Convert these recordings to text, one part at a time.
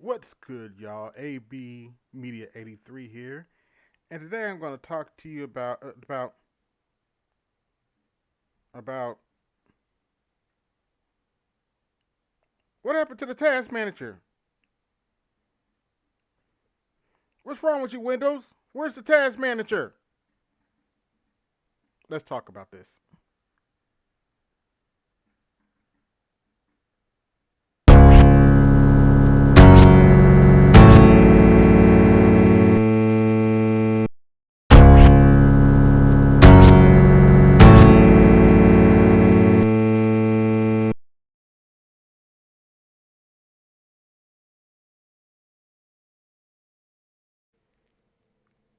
What's good, y'all? AB Media 83 here, and today I'm going to talk to you about what happened to the task manager. What's wrong with you, Windows? Where's the task manager? Let's talk about this.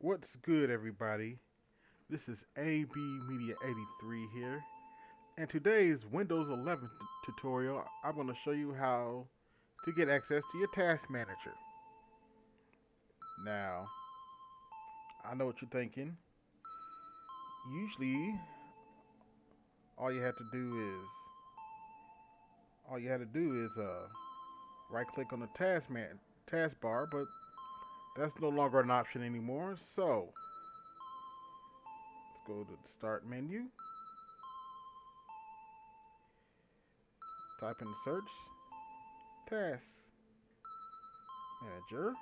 What's good, everybody? This is AB Media 83 here, and today's Windows 11 tutorial. I'm going to show you how to get access to your task manager. Now, I know what you're thinking. Usually, all you have to do is all you had to do is right click on the taskbar, but that's no longer an option anymore. So let's go to the start menu, type in the search task manager,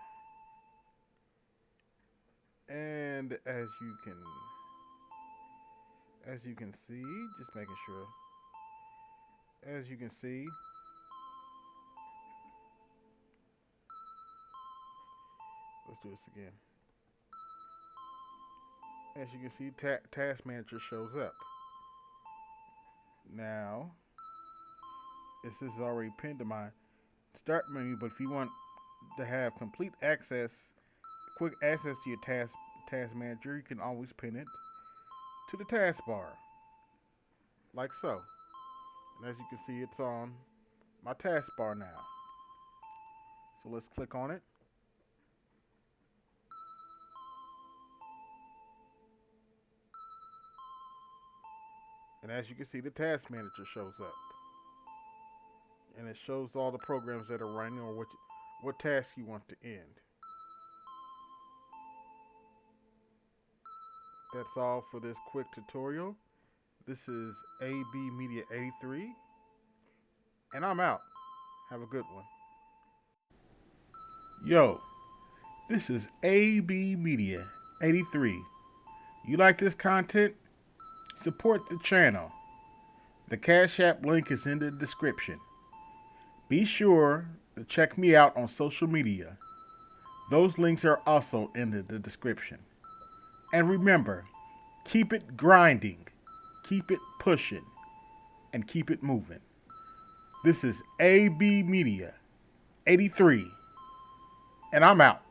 and as you can see, just making sure. As you can see, let's do this again. As you can see, task manager shows up. Now, this is already pinned to my start menu, but if you want to have complete access, quick access to your task manager, you can always pin it to the taskbar, like so. And as you can see, it's on my taskbar now. So let's click on it. And as you can see, the task manager shows up. And it shows all the programs that are running or what task you want to end. That's all for this quick tutorial. This is AB Media 83, and I'm out. Have a good one. Yo, this is AB Media 83. You like this content? Support the channel. The Cash App link is in the description. Be sure to check me out on social media. Those links are also in the description. And remember, keep it grinding, keep it pushing, and keep it moving. This is AB Media 83, and I'm out.